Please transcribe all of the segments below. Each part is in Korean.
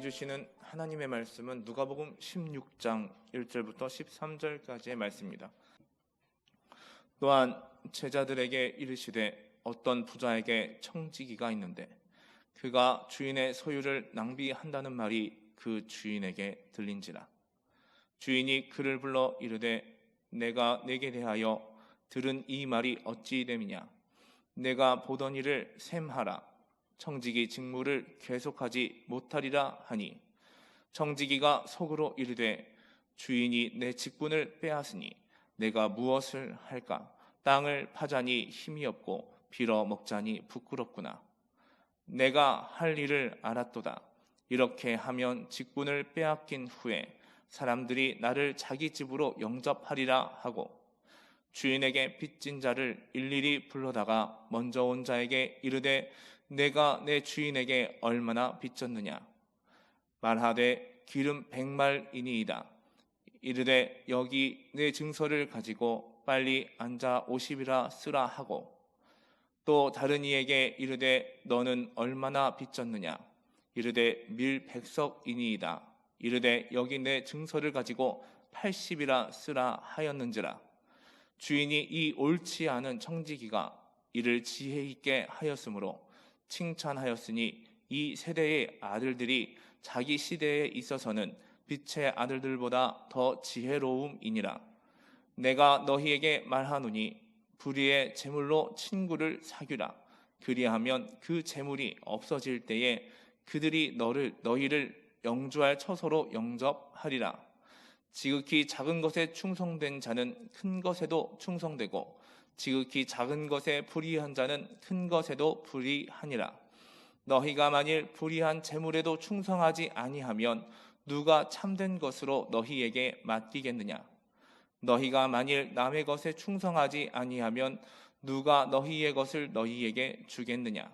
주시는 하나님의 말씀은 누가복음 16장 1절부터 13절까지의 말씀입니다. 또한 제자들에게 이르시되 어떤 부자에게 청지기가 있는데 그가 주인의 소유를 낭비한다는 말이 그 주인에게 들린지라. 주인이 그를 불러 이르되 내가 내게 대하여 들은 이 말이 어찌 됨이냐. 내가 보던 일을 셈하라. 청지기 직무를 계속하지 못하리라 하니, 청지기가 속으로 이르되 주인이 내 직분을 빼앗으니 내가 무엇을 할까. 땅을 파자니 힘이 없고 빌어 먹자니 부끄럽구나. 내가 할 일을 알았도다. 이렇게 하면 직분을 빼앗긴 후에 사람들이 나를 자기 집으로 영접하리라 하고, 주인에게 빚진 자를 일일이 불러다가 먼저 온 자에게 이르되 내가 내 주인에게 얼마나 빚졌느냐. 말하되 기름 100말이니이다. 이르되 여기 내 증서를 가지고 빨리 앉아 50이라 쓰라 하고, 또 다른 이에게 이르되 너는 얼마나 빚졌느냐. 이르되 밀 100석이니이다. 이르되 여기 내 증서를 가지고 80이라 쓰라 하였는지라. 주인이 이 옳지 않은 청지기가 이를 지혜 있게 하였으므로 칭찬하였으니, 이 세대의 아들들이 자기 시대에 있어서는 빛의 아들들보다 더 지혜로움이니라. 내가 너희에게 말하노니 불의의 재물로 친구를 사귀라. 그리하면 그 재물이 없어질 때에 그들이 너희를 영주할 처소로 영접하리라. 지극히 작은 것에 충성된 자는 큰 것에도 충성되고, 지극히 작은 것에 불의한 자는 큰 것에도 불의하니라. 너희가 만일 불의한 재물에도 충성하지 아니하면 누가 참된 것으로 너희에게 맡기겠느냐. 너희가 만일 남의 것에 충성하지 아니하면 누가 너희의 것을 너희에게 주겠느냐.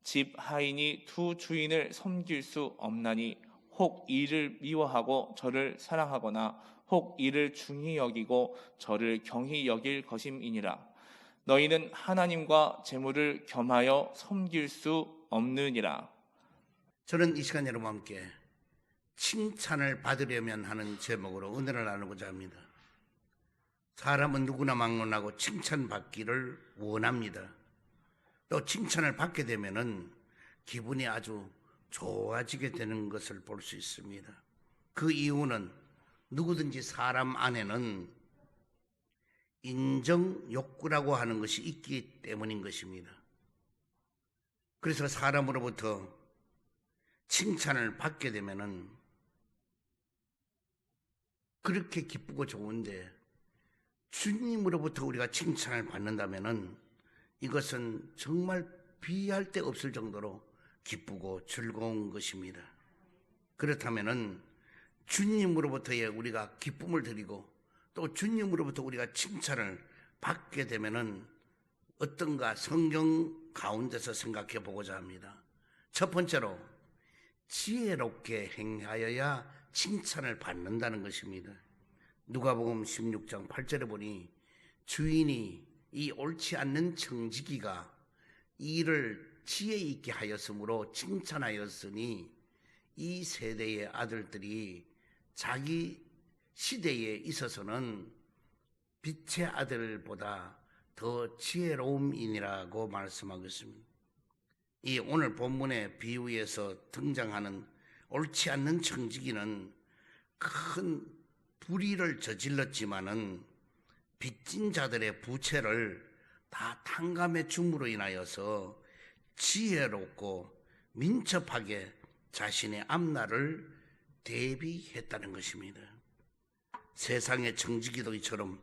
집 하인이 두 주인을 섬길 수 없나니 혹 이를 미워하고 저를 사랑하거나 혹 이를 중히 여기고 저를 경히 여길 것임이니라. 너희는 하나님과 재물을 겸하여 섬길 수 없느니라. 저는 이 시간 여러분과 함께 칭찬을 받으려면 하는 제목으로 은혜를 나누고자 합니다. 사람은 누구나 막론하고 칭찬받기를 원합니다. 또 칭찬을 받게 되면은 기분이 아주 좋아지게 되는 것을 볼 수 있습니다. 그 이유는 누구든지 사람 안에는 인정 욕구라고 하는 것이 있기 때문인 것입니다. 그래서 사람으로부터 칭찬을 받게 되면은 그렇게 기쁘고 좋은데, 주님으로부터 우리가 칭찬을 받는다면은 이것은 정말 비할 데 없을 정도로 기쁘고 즐거운 것입니다. 그렇다면은 주님으로부터의 우리가 기쁨을 드리고 또 주님으로부터 우리가 칭찬을 받게 되면은 어떤가 성경 가운데서 생각해 보고자 합니다. 첫 번째로 지혜롭게 행하여야 칭찬을 받는다는 것입니다. 누가복음 16장 8절에 보니 주인이 이 옳지 않는 청지기가 이 일을 지혜 있게 하였으므로 칭찬하였으니, 이 세대의 아들들이 자기 시대에 있어서는 빛의 아들보다 더 지혜로움이니라고 말씀하고 있습니다. 이 오늘 본문의 비유에서 등장하는 옳지 않는 청지기는 큰 불의를 저질렀지만은 빚진 자들의 부채를 다 탕감해 줌으로 인하여서 지혜롭고 민첩하게 자신의 앞날을 대비했다는 것입니다. 세상의 청지기도 이처럼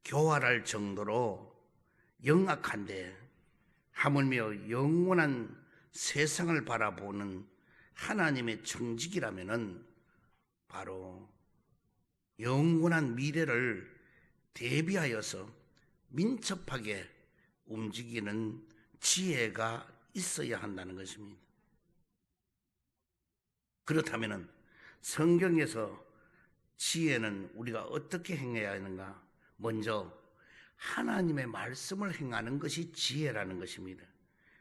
교활할 정도로 영악한데, 하물며 영원한 세상을 바라보는 하나님의 청지기라면은 바로 영원한 미래를 대비하여서 민첩하게 움직이는 지혜가 있어야 한다는 것입니다. 그렇다면 성경에서 지혜는 우리가 어떻게 행해야 하는가? 먼저 하나님의 말씀을 행하는 것이 지혜라는 것입니다.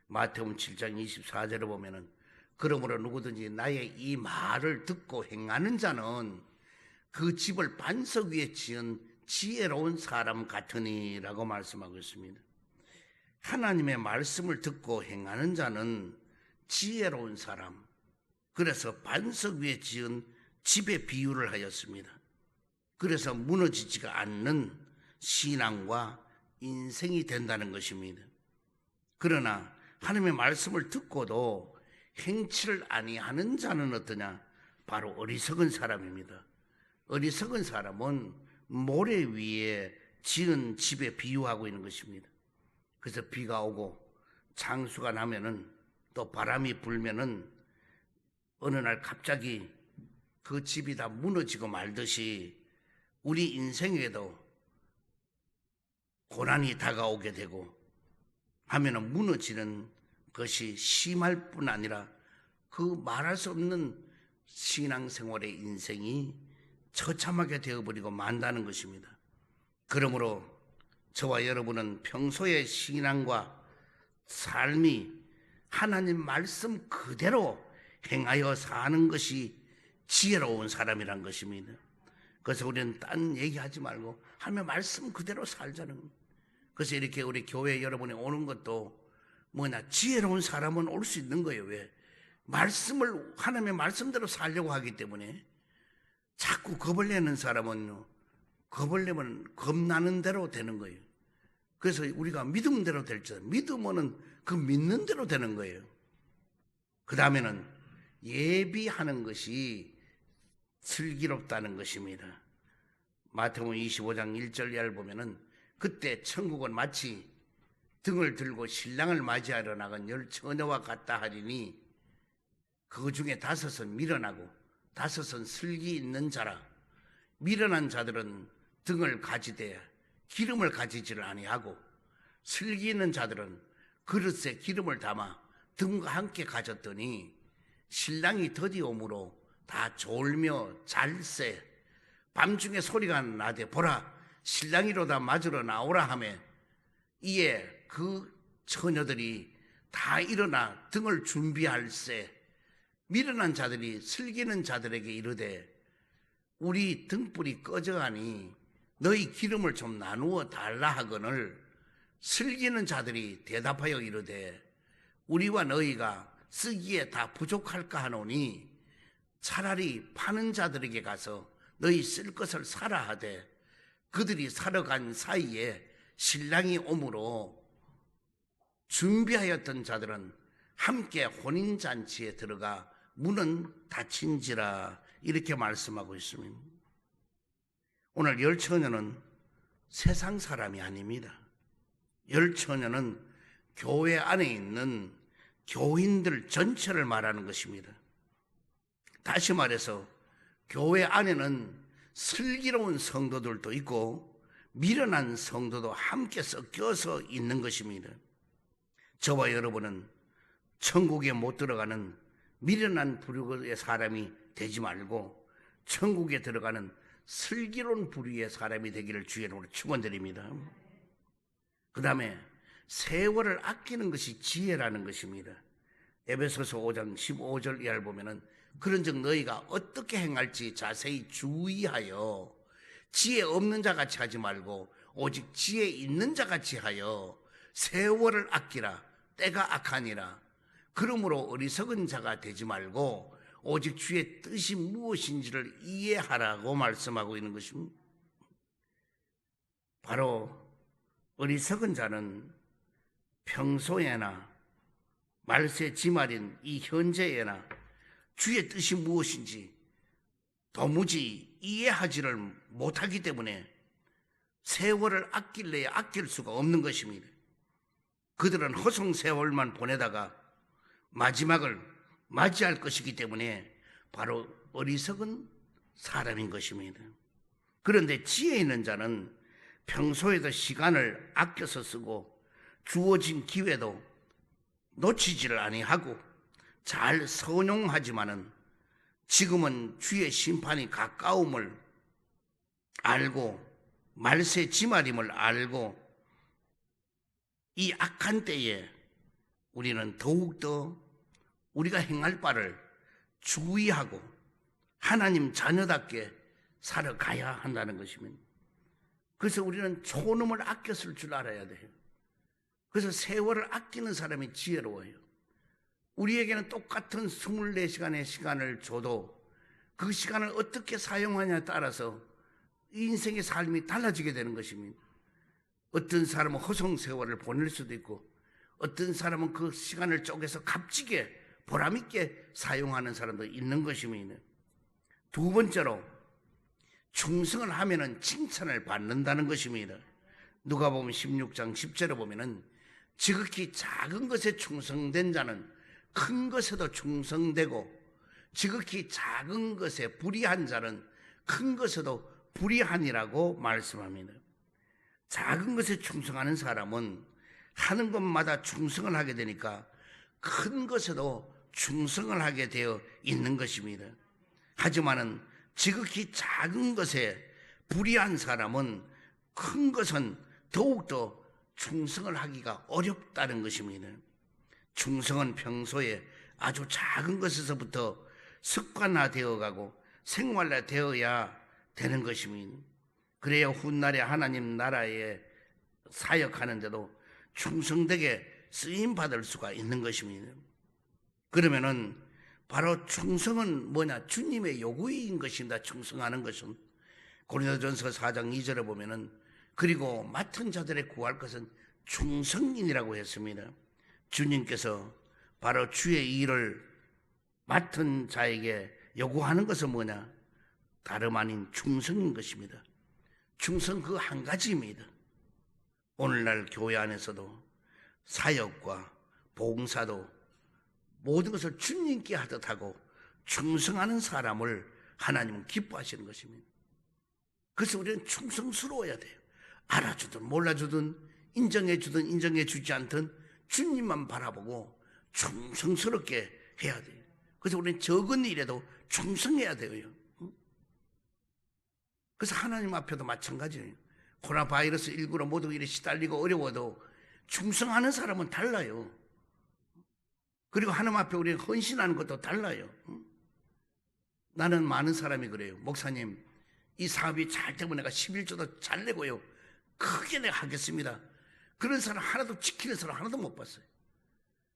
마태복음 7장 24절에 보면은 그러므로 누구든지 나의 이 말을 듣고 행하는 자는 그 집을 반석 위에 지은 지혜로운 사람 같으니라고 말씀하고 있습니다. 하나님의 말씀을 듣고 행하는 자는 지혜로운 사람, 그래서 반석 위에 지은 집의 비유를 하였습니다. 그래서 무너지지가 않는 신앙과 인생이 된다는 것입니다. 그러나 하나님의 말씀을 듣고도 행치를 아니하는 자는 어떠냐? 바로 어리석은 사람입니다. 어리석은 사람은 모래 위에 지은 집에 비유하고 있는 것입니다. 그래서 비가 오고 장수가 나면은 또 바람이 불면은 어느 날 갑자기 그 집이 다 무너지고 말듯이 우리 인생에도 고난이 다가오게 되고 하면은 무너지는 것이 심할 뿐 아니라 그 말할 수 없는 신앙생활의 인생이 처참하게 되어버리고 만다는 것입니다. 그러므로 저와 여러분은 평소의 신앙과 삶이 하나님 말씀 그대로 행하여 사는 것이 지혜로운 사람이란 것입니다. 그래서 우리는 딴 얘기하지 말고 하나님의 말씀 그대로 살자는 겁니다. 그래서 이렇게 우리 교회 여러분이 오는 것도 뭐냐, 지혜로운 사람은 올 수 있는 거예요. 왜? 말씀을 하나님의 말씀대로 살려고 하기 때문에. 자꾸 겁을 내는 사람은요, 겁을 내면 겁나는 대로 되는 거예요. 그래서 우리가 믿음대로 될 줄, 믿으면은 그 믿는 대로 되는 거예요. 그 다음에는 예비하는 것이 슬기롭다는 것입니다. 마태복음 25장 1절 이하를 보면은 그때 천국은 마치 등을 들고 신랑을 맞이하러 나간 10 처녀와 같다 하리니 그 중에 5은 미련하고 5은 슬기 있는 자라. 미련한 자들은 등을 가지되 기름을 가지지를 아니하고 슬기 있는 자들은 그릇에 기름을 담아 등과 함께 가졌더니 신랑이 더디오므로 다 졸며 잘세. 밤중에 소리가 나되 보라 신랑이로다 맞으러 나오라 하매 이에 그 처녀들이 다 일어나 등을 준비할세. 미련한 자들이 슬기는 자들에게 이르되 우리 등불이 꺼져가니 너희 기름을 좀 나누어 달라 하거늘 슬기는 자들이 대답하여 이르되 우리와 너희가 쓰기에 다 부족할까 하노니 차라리 파는 자들에게 가서 너희 쓸 것을 사라 하되 그들이 사러 간 사이에 신랑이 오므로 준비하였던 자들은 함께 혼인잔치에 들어가 문은 닫힌지라. 이렇게 말씀하고 있습니다. 오늘 10 처녀는 세상 사람이 아닙니다. 10 처녀는 교회 안에 있는 교인들 전체를 말하는 것입니다. 다시 말해서 교회 안에는 슬기로운 성도들도 있고 미련한 성도도 함께 섞여서 있는 것입니다. 저와 여러분은 천국에 못 들어가는 미련한 부류의 사람이 되지 말고 천국에 들어가는 슬기로운 부류의 사람이 되기를 주의 이름으로 축원드립니다. 그 다음에 세월을 아끼는 것이 지혜라는 것입니다. 에베소서 5장 15절 이하를 보면은 그런즉 너희가 어떻게 행할지 자세히 주의하여 지혜 없는 자 같이 하지 말고 오직 지혜 있는 자 같이 하여 세월을 아끼라. 때가 악하니라. 그러므로 어리석은 자가 되지 말고 오직 주의 뜻이 무엇인지를 이해하라고 말씀하고 있는 것입니다. 바로 어리석은 자는 평소에나 말세 지말인 이 현재에나 주의 뜻이 무엇인지 도무지 이해하지를 못하기 때문에 세월을 아낄래야 아낄 수가 없는 것입니다. 그들은 허송 세월만 보내다가 마지막을 맞이할 것이기 때문에 바로 어리석은 사람인 것입니다. 그런데 지혜 있는 자는 평소에도 시간을 아껴서 쓰고 주어진 기회도 놓치지를 아니하고 잘 선용하지만은 지금은 주의 심판이 가까움을 알고 말세 지말임을 알고 이 악한 때에 우리는 더욱더 우리가 행할 바를 주의하고 하나님 자녀답게 살아가야 한다는 것입니다. 그래서 우리는 초놈을 아껴 쓸 줄 알아야 돼요. 그래서 세월을 아끼는 사람이 지혜로워요. 우리에게는 똑같은 24시간의 시간을 줘도 그 시간을 어떻게 사용하냐에 따라서 인생의 삶이 달라지게 되는 것입니다. 어떤 사람은 허송세월을 보낼 수도 있고 어떤 사람은 그 시간을 쪼개서 값지게 보람있게 사용하는 사람도 있는 것입니다. 두 번째로 충성을 하면은 칭찬을 받는다는 것입니다. 누가복음 16장 10절에 보면은 지극히 작은 것에 충성된 자는 큰 것에도 충성되고 지극히 작은 것에 불의한 자는 큰 것에도 불의하니라고 말씀합니다. 작은 것에 충성하는 사람은 하는 것마다 충성을 하게 되니까 큰 것에도 충성을 하게 되어 있는 것입니다. 하지만은 지극히 작은 것에 불의한 사람은 큰 것은 더욱더 충성을 하기가 어렵다는 것입니다. 충성은 평소에 아주 작은 것에서부터 습관화되어 가고 생활화되어야 되는 것입니다. 그래야 훗날에 하나님 나라에 사역하는데도 충성되게 쓰임받을 수가 있는 것입니다. 그러면은 바로 충성은 뭐냐? 주님의 요구인 것입니다. 충성하는 것은. 고린도전서 4장 2절에 보면은 그리고 맡은 자들의 구할 것은 충성인이라고 했습니다. 주님께서 바로 주의 일을 맡은 자에게 요구하는 것은 뭐냐? 다름 아닌 충성인 것입니다. 충성 그 한 가지입니다. 오늘날 교회 안에서도 사역과 봉사도 모든 것을 주님께 하듯 하고 충성하는 사람을 하나님은 기뻐하시는 것입니다. 그래서 우리는 충성스러워야 돼요. 알아주든 몰라주든 인정해주든 인정해주지 않든 주님만 바라보고 충성스럽게 해야 돼요. 그래서 우리는 적은 일에도 충성해야 돼요. 그래서 하나님 앞에도 마찬가지예요. 코로나 바이러스 19로 모두 일에 시달리고 어려워도 충성하는 사람은 달라요. 그리고 하나님 앞에 우리가 헌신하는 것도 달라요. 나는 많은 사람이 그래요. 목사님, 이 사업이 잘 되면 내가 11조도 잘 내고요. 크게 내가 하겠습니다. 그런 사람 하나도 지키는 사람 하나도 못 봤어요.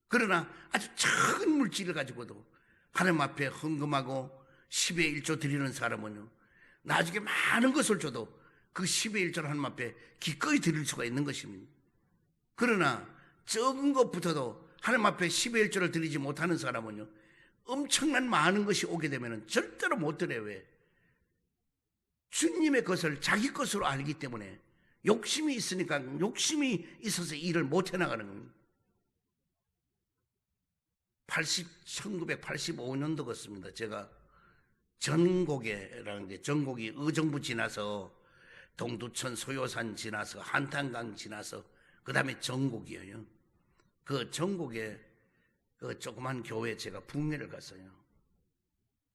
그러나 아주 작은 물질을 가지고도 하나님 앞에 헌금하고 10의 1조 드리는 사람은요, 나중에 많은 것을 줘도 그 10의 1조를 하나님 앞에 기꺼이 드릴 수가 있는 것입니다. 그러나 적은 것부터도 하나님 앞에 10의 1조를 드리지 못하는 사람은요, 엄청난 많은 것이 오게 되면 절대로 못 드려요. 왜? 주님의 것을 자기 것으로 알기 때문에 욕심이 있으니까, 욕심이 있어서 일을 못 해나가는 겁니다. 1985년도 같습니다. 제가 전곡에라는 게, 전곡이 의정부 지나서 동두천 소요산 지나서 한탄강 지나서 그 다음에 전곡이에요. 그 전곡에 그 조그만 교회에 제가 붕괴를 갔어요.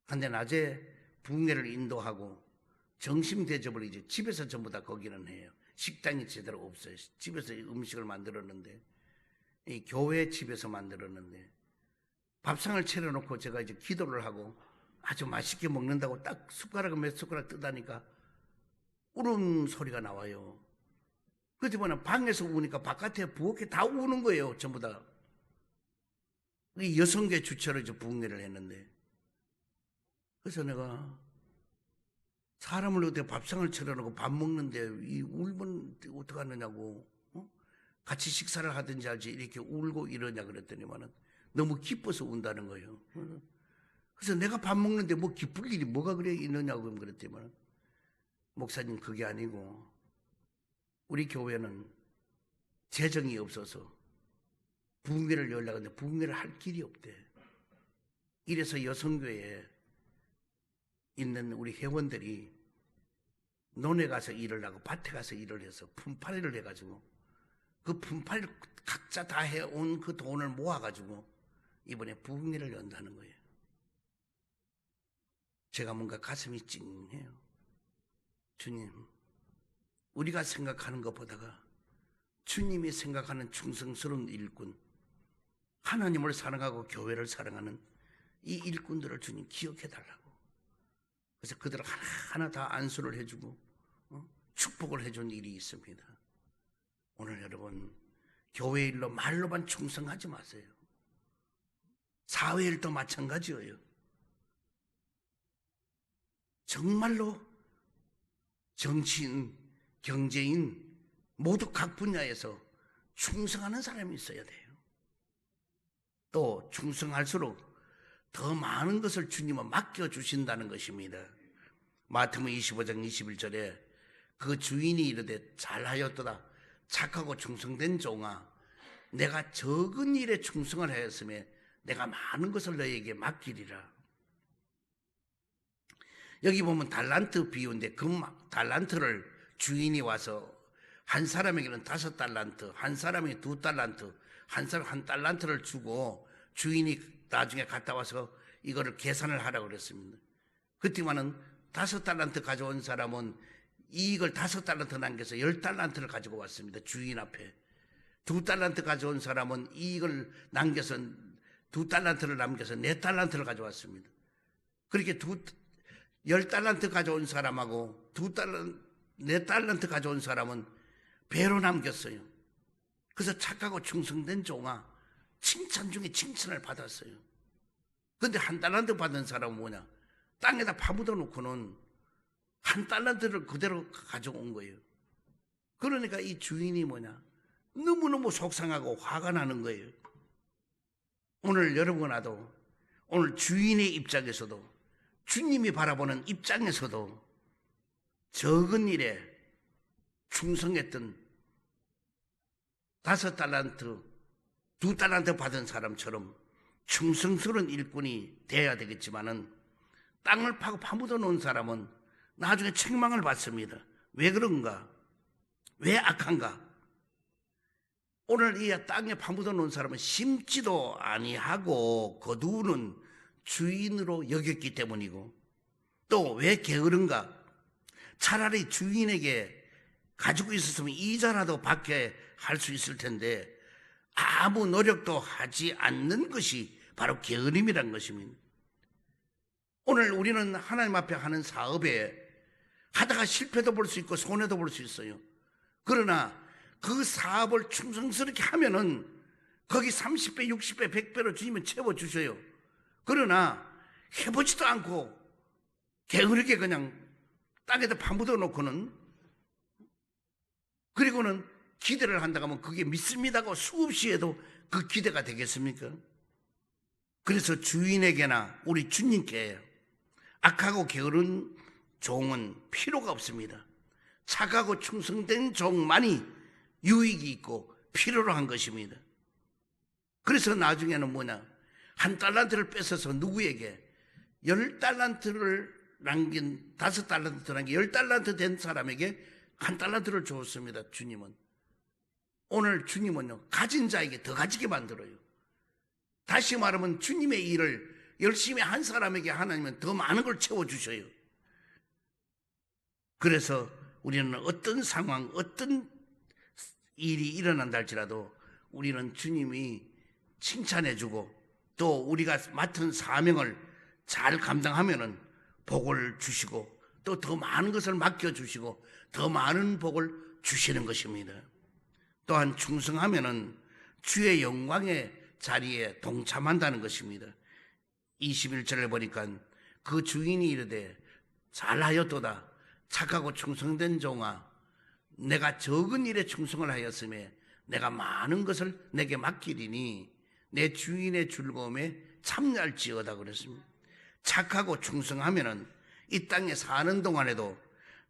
근데 낮에 붕괴를 인도하고 점심 대접을 이제 집에서 전부 다 거기는 해요. 식당이 제대로 없어요. 집에서 음식을 만들었는데, 이 교회 집에서 만들었는데 밥상을 차려놓고 제가 이제 기도를 하고 아주 맛있게 먹는다고 딱 숟가락을 몇 숟가락 뜨다니까 울음 소리가 나와요. 그때 보면 방에서 우니까 바깥에 부엌에 다 우는 거예요. 전부 다. 이 여성계 주체로 이제 붕괴를 했는데, 그래서 내가 사람을 어떻게 밥상을 차려놓고 밥 먹는데 이 울면 어떡하느냐고, 같이 식사를 하든지 하지 이렇게 울고 이러냐 그랬더니만은 너무 기뻐서 운다는 거예요. 그래서 내가 밥 먹는데 뭐 기쁠 일이 뭐가 그래 있느냐고 그랬더니만, 목사님 그게 아니고 우리 교회는 재정이 없어서 붕괴를 열려고 하는데 붕괴를 할 길이 없대. 이래서 여성교회에 있는 우리 회원들이 논에 가서 일을 하고 밭에 가서 일을 해서 품팔이를 해가지고 그 품팔이를 각자 다 해온 그 돈을 모아가지고 이번에 붕괴를 연다는 거예요. 제가 뭔가 가슴이 찡해요. 주님, 우리가 생각하는 것보다가 주님이 생각하는 충성스러운 일꾼, 하나님을 사랑하고 교회를 사랑하는 이 일꾼들을 주님 기억해달라고. 그래서 그들을 하나하나 다 안수를 해주고 축복을 해준 일이 있습니다. 오늘 여러분, 교회 일로 말로만 충성하지 마세요. 사회 일도 마찬가지예요. 정말로 정치인, 경제인 모두 각 분야에서 충성하는 사람이 있어야 돼요. 또 충성할수록 더 많은 것을 주님은 맡겨주신다는 것입니다. 마태복음 25장 21절에 그 주인이 이르되 잘하였도다 착하고 충성된 종아, 내가 적은 일에 충성을 하였으며 내가 많은 것을 너에게 맡기리라. 여기 보면 달란트 비유인데 그 달란트를 주인이 와서 한 사람에게는 5달란트, 한 사람에게 2달란트, 한 사람 1달란트를 주고 주인이 나중에 갔다 와서 이거를 계산을 하라고 그랬습니다. 그때만은 5달란트 가져온 사람은 이익을 5달란트 남겨서 10달란트를 가지고 왔습니다. 주인 앞에. 2달란트 가져온 사람은 이익을 남겨서 2달란트를 남겨서 4달란트를 가져왔습니다. 그렇게 10달란트 가져온 사람하고 4달란트 가져온 사람은 배로 남겼어요. 그래서 착하고 충성된 종아, 칭찬 중에 칭찬을 받았어요. 그런데 1달란트 받은 사람은 뭐냐? 땅에다 파묻어 놓고는 1달란트를 그대로 가져온 거예요. 그러니까 이 주인이 뭐냐? 너무너무 속상하고 화가 나는 거예요. 오늘 여러분하고 오늘 주인의 입장에서도 주님이 바라보는 입장에서도 적은 일에 충성했던 5달란트, 2달란트 받은 사람처럼 충성스러운 일꾼이 돼야 되겠지만은 땅을 파고 파묻어 놓은 사람은 나중에 책망을 받습니다. 왜 그런가? 왜 악한가? 오늘 이 땅에 파묻어 놓은 사람은 심지도 아니하고 거두는 주인으로 여겼기 때문이고, 또 왜 게으른가? 차라리 주인에게 가지고 있었으면 이자라도 받게 할 수 있을 텐데 아무 노력도 하지 않는 것이 바로 게으름이란 것입니다. 오늘 우리는 하나님 앞에 하는 사업에 하다가 실패도 볼 수 있고 손해도 볼 수 있어요. 그러나 그 사업을 충성스럽게 하면은 거기 30배, 60배, 100배로 주님은 채워주셔요. 그러나 해보지도 않고 게으르게 그냥 땅에다 파묻어 놓고는, 그리고는 기대를 한다고 하면 그게 믿습니다고 수없이 해도 그 기대가 되겠습니까? 그래서 주인에게나 우리 주님께 악하고 게으른 종은 필요가 없습니다. 착하고 충성된 종만이 유익이 있고 필요로 한 것입니다. 그래서 나중에는 뭐냐? 1달란트를 뺏어서 누구에게 10달란트를 남긴 5달란트 남긴 10달란트 된 사람에게 1달란트를 주었습니다. 주님은. 오늘 주님은요, 가진 자에게 더 가지게 만들어요. 다시 말하면 주님의 일을 열심히 한 사람에게 하나님은 더 많은 걸 채워주셔요. 그래서 우리는 어떤 상황, 어떤 일이 일어난다 할지라도 우리는 주님이 칭찬해주고 또 우리가 맡은 사명을 잘 감당하면은 복을 주시고 또 더 많은 것을 맡겨주시고 더 많은 복을 주시는 것입니다. 또한 충성하면은 주의 영광의 자리에 동참한다는 것입니다. 21절에 보니까 그 주인이 이르되 잘하였도다 착하고 충성된 종아, 내가 적은 일에 충성을 하였으며 내가 많은 것을 내게 맡기리니 내 주인의 즐거움에 참여할지어다 그랬습니다. 착하고 충성하면은 이 땅에 사는 동안에도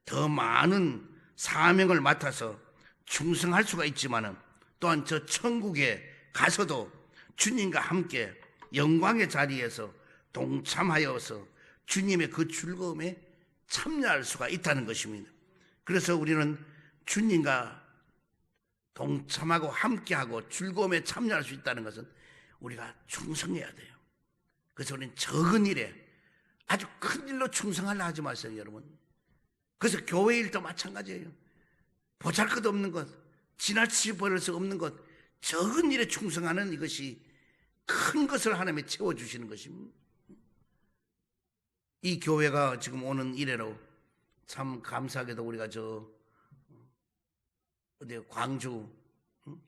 더 많은 사명을 맡아서 충성할 수가 있지만은 또한 저 천국에 가서도 주님과 함께 영광의 자리에서 동참하여서 주님의 그 즐거움에 참여할 수가 있다는 것입니다. 그래서 우리는 주님과 동참하고 함께하고 즐거움에 참여할 수 있다는 것은 우리가 충성해야 돼요. 그래서 우리는 적은 일에 아주 큰 일로 충성하려 하지 마세요, 여러분. 그래서 교회 일도 마찬가지예요. 보잘것없는 것, 지나치 버릴 수 없는 것, 적은 일에 충성하는 이것이 큰 것을 하나님이 채워주시는 것입니다. 이 교회가 지금 오는 이래로 참 감사하게도 우리가 어디 광주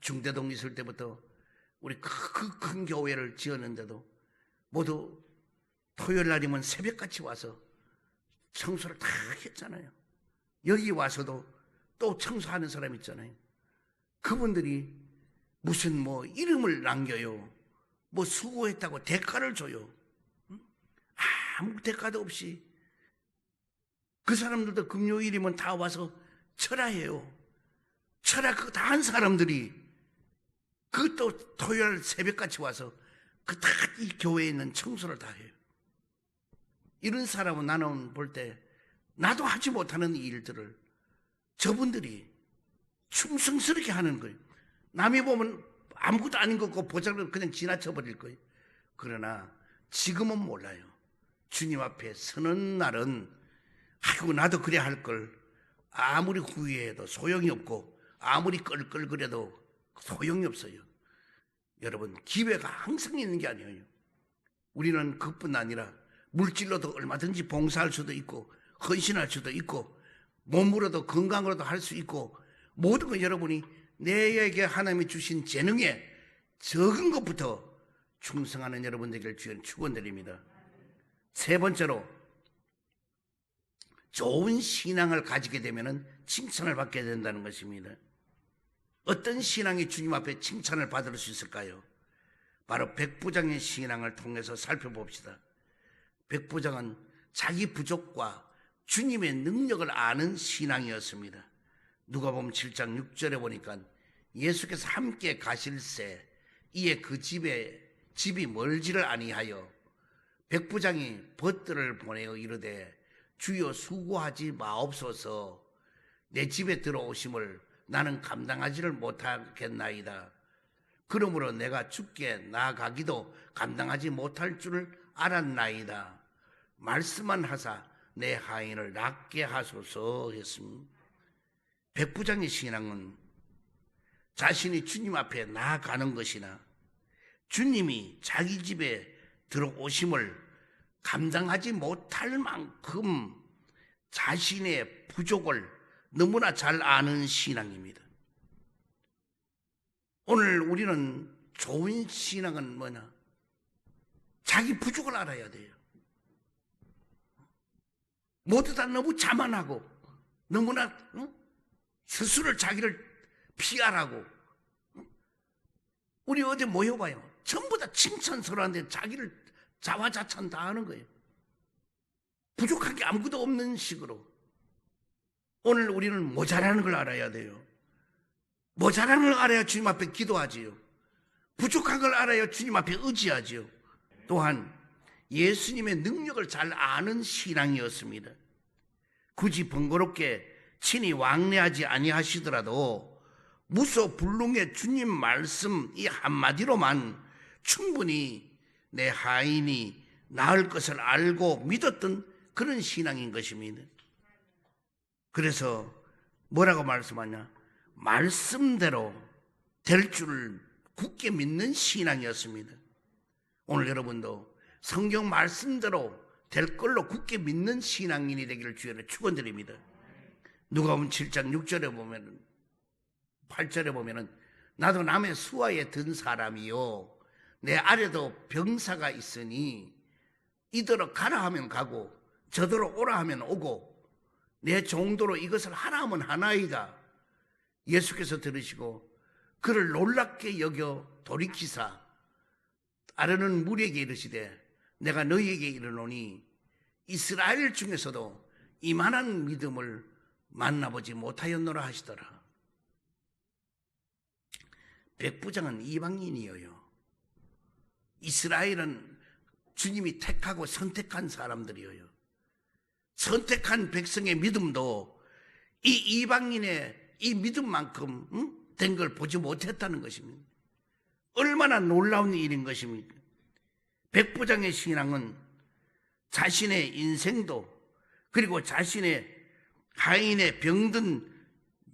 중대동 있을 때부터 우리 큰 교회를 지었는데도 모두 토요일 날이면 새벽같이 와서 청소를 다 했잖아요. 여기 와서도 또 청소하는 사람 있잖아요. 그분들이 무슨 이름을 남겨요. 수고했다고 대가를 줘요. 아무 대가도 없이. 그 사람들도 금요일이면 다 와서 철야해요. 철야 그거 다 한 사람들이 그것도 토요일 새벽같이 와서 그 다 이 교회에 있는 청소를 다 해요. 이런 사람은 나는 볼 때 나도 하지 못하는 일들을 저분들이 충성스럽게 하는 거예요. 남이 보면 아무것도 아닌 것 같고 보자면 그냥 지나쳐 버릴 거예요. 그러나 지금은 몰라요. 주님 앞에 서는 날은 아이고 나도 그래 할 걸. 아무리 후회해도 소용이 없고 아무리 끌끌거려도 소용이 없어요. 여러분, 기회가 항상 있는 게 아니에요. 우리는 그뿐 아니라 물질로도 얼마든지 봉사할 수도 있고 헌신할 수도 있고 몸으로도 건강으로도 할 수 있고 모든 거 여러분이 내게 하나님이 주신 재능에 적은 것부터 충성하는 여러분들에게 주는 축원드립니다. 세 번째로 좋은 신앙을 가지게 되면 칭찬을 받게 된다는 것입니다. 어떤 신앙이 주님 앞에 칭찬을 받을 수 있을까요? 바로 백부장의 신앙을 통해서 살펴봅시다. 백부장은 자기 부족과 주님의 능력을 아는 신앙이었습니다. 누가복음 7장 6절에 보니까 예수께서 함께 가실새 이에 그 집이 멀지를 아니하여 백부장이 벗들을 보내어 이르되 주여 수고하지 마옵소서. 내 집에 들어오심을 나는 감당하지를 못하겠나이다. 그러므로 내가 주께 나아가기도 감당하지 못할 줄을 알았나이다. 말씀만 하사 내 하인을 낫게 하소서 했습니다. 백부장의 신앙은 자신이 주님 앞에 나아가는 것이나 주님이 자기 집에 들어오심을 감당하지 못할 만큼 자신의 부족을 너무나 잘 아는 신앙입니다. 오늘 우리는 좋은 신앙은 뭐냐? 자기 부족을 알아야 돼요. 모두 다 너무 자만하고 너무나 스스로 자기를 피하라고. 우리 어디 모여봐요. 전부 다 칭찬스러운데 자기를 자화자찬 다 하는 거예요. 부족한 게 아무것도 없는 식으로. 오늘 우리는 모자라는 걸 알아야 돼요. 모자라는 걸 알아야 주님 앞에 기도하지요. 부족한 걸 알아야 주님 앞에 의지하지요. 또한 예수님의 능력을 잘 아는 신앙이었습니다. 굳이 번거롭게 친히 왕래하지 아니하시더라도 무소불능의 주님 말씀 이 한마디로만 충분히 내 하인이 나을 것을 알고 믿었던 그런 신앙인 것입니다. 그래서 뭐라고 말씀하냐? 말씀대로 될 줄을 굳게 믿는 신앙이었습니다. 오늘 여러분도 성경 말씀대로 될 걸로 굳게 믿는 신앙인이 되기를 주의 축원드립니다. 누가복음 7장 6절에 보면 8절에 보면은 나도 남의 수하에 든 사람이요 내 아래도 병사가 있으니 이더러 가라 하면 가고 저더러 오라 하면 오고 내 정도로 이것을 하라 하면 하나이다. 예수께서 들으시고 그를 놀랍게 여겨 돌이키사 아르는 무리에게 이르시되 내가 너희에게 이르노니 이스라엘 중에서도 이만한 믿음을 만나보지 못하였노라 하시더라. 백부장은 이방인이에요. 이스라엘은 주님이 택하고 선택한 사람들이에요. 선택한 백성의 믿음도 이 이방인의 이 믿음만큼 된 걸 보지 못했다는 것입니다. 얼마나 놀라운 일인 것입니까? 백부장의 신앙은 자신의 인생도 그리고 자신의 하인의 병든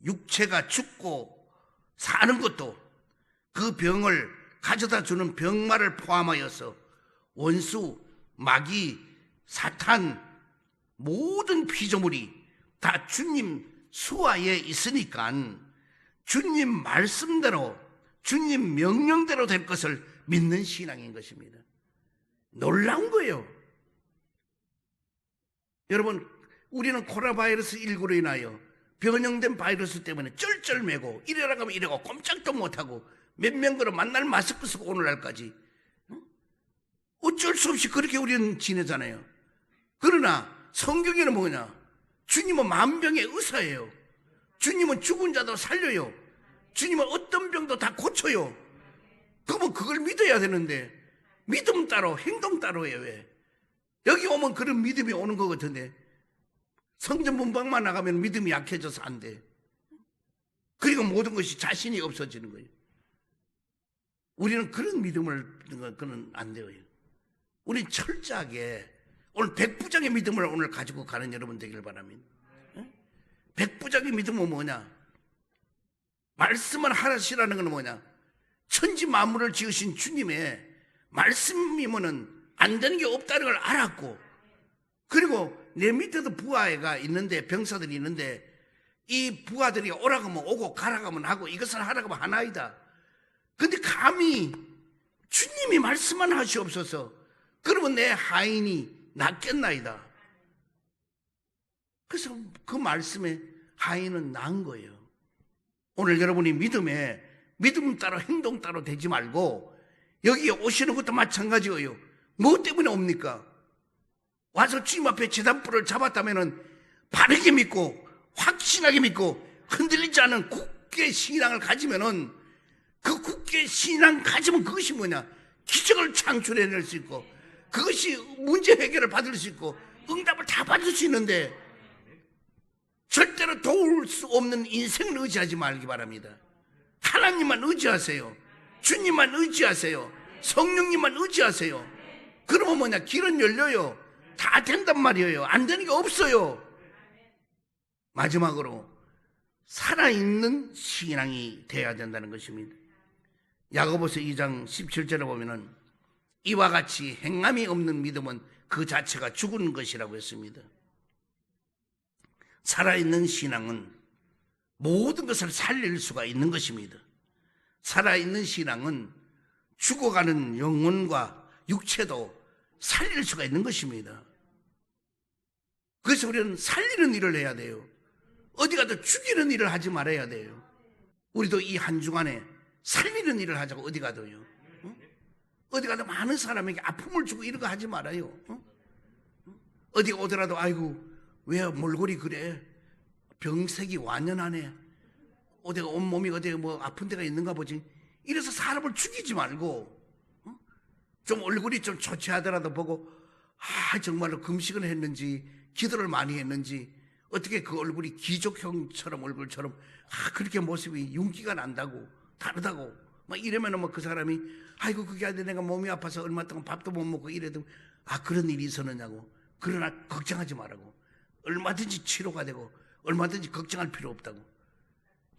육체가 죽고 사는 것도 그 병을 가져다 주는 병마를 포함하여서 원수, 마귀, 사탄, 모든 피조물이 다 주님 수하에 있으니까 주님 말씀대로, 주님 명령대로 될 것을 믿는 신앙인 것입니다. 놀라운 거예요. 여러분, 우리는 코로나 바이러스 19로 인하여 변형된 바이러스 때문에 쩔쩔매고 이래라고 하면 이래고 꼼짝도 못하고 몇 명으로 만날 마스크 쓰고 오늘날까지 어쩔 수 없이 그렇게 우리는 지내잖아요. 그러나 성경에는 뭐냐? 주님은 만병의 의사예요. 주님은 죽은 자도 살려요. 주님은 어떤 병도 다 고쳐요. 그러면 그걸 믿어야 되는데 믿음 따로 행동 따로예요. 왜? 여기 오면 그런 믿음이 오는 것 같은데 성전 문방만 나가면 믿음이 약해져서 안 돼. 그리고 모든 것이 자신이 없어지는 거예요. 우리는 그런 믿음을 그는 안 돼요. 우리는 철저하게 오늘 백부장의 믿음을 오늘 가지고 가는 여러분 되길 바랍니다. 백부장의 믿음은 뭐냐? 말씀을 하시라는 건 뭐냐? 천지 만물을 지으신 주님의 말씀이면은 안 되는 게 없다는 걸 알았고, 그리고 내 밑에도 부하가 있는데, 병사들이 있는데 이 부하들이 오라고 하면 오고 가라고 하면 하고 이것을 하라고 하면 하나이다. 근데 감히 주님이 말씀만 하시옵소서, 그러면 내 하인이 낫겠나이다. 그래서 그 말씀에 하인은 난 거예요. 오늘 여러분이 믿음 따로 행동 따로 되지 말고 여기에 오시는 것도 마찬가지예요. 뭐 때문에 옵니까? 와서 주님 앞에 제단불을 잡았다면 바르게 믿고 확신하게 믿고 흔들리지 않은 굳게 신앙을 가지면은, 그 굳게 신앙 가지면 그것이 뭐냐? 기적을 창출해낼 수 있고, 그것이 문제 해결을 받을 수 있고 응답을 다 받을 수 있는데, 절대로 도울 수 없는 인생을 의지하지 말기 바랍니다. 하나님만 의지하세요. 주님만 의지하세요. 성령님만 의지하세요. 그러면 뭐냐? 길은 열려요. 다 된단 말이에요. 안 되는 게 없어요. 마지막으로 살아있는 신앙이 돼야 된다는 것입니다. 야고보서 2장 17절에 보면은 이와 같이 행함이 없는 믿음은 그 자체가 죽은 것이라고 했습니다. 살아있는 신앙은 모든 것을 살릴 수가 있는 것입니다. 살아있는 신앙은 죽어가는 영혼과 육체도 살릴 수가 있는 것입니다. 그래서 우리는 살리는 일을 해야 돼요. 어디 가도 죽이는 일을 하지 말아야 돼요. 우리도 이 한 주간에 살리는 일을 하자고. 어디 가도요. 어디 가도 많은 사람에게 아픔을 주고 이런 거 하지 말아요. 어디 오더라도 아이고 왜 몰골이 그래? 병색이 완연하네. 어디가 온몸이 어디 뭐 아픈 데가 있는가 보지. 이래서 사람을 죽이지 말고 좀 얼굴이 좀 초췌하더라도 보고, 정말로 금식을 했는지 기도를 많이 했는지, 어떻게 그 얼굴이 귀족형처럼 얼굴처럼 그렇게 모습이 윤기가 난다고 다르다고 막 이러면은 뭐 그 사람이 아이고 그게 아니라 내가 몸이 아파서 얼마 동안 밥도 못 먹고 이래도 그런 일이 있었느냐고. 그러나 걱정하지 말라고. 얼마든지 치료가 되고 얼마든지 걱정할 필요 없다고.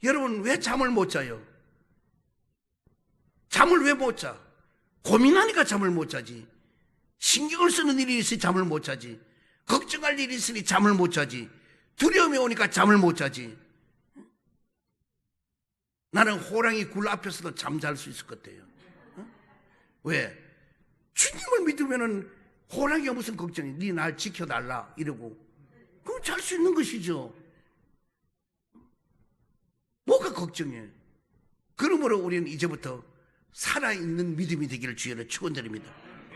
여러분 왜 잠을 못 자요? 잠을 왜 못 자? 고민하니까 잠을 못 자지. 신경을 쓰는 일이 있으니 잠을 못 자지. 걱정할 일이 있으니 잠을 못 자지. 두려움이 오니까 잠을 못 자지. 나는 호랑이 굴 앞에서도 잠잘 수 있을 것 같아요. 왜? 주님을 믿으면은 호랑이가 무슨 걱정이? 네 날 지켜달라 이러고 그럼 잘 수 있는 것이죠. 뭐가 걱정이에요? 그러므로 우리는 이제부터 살아있는 믿음이 되기를 주의로 축원드립니다.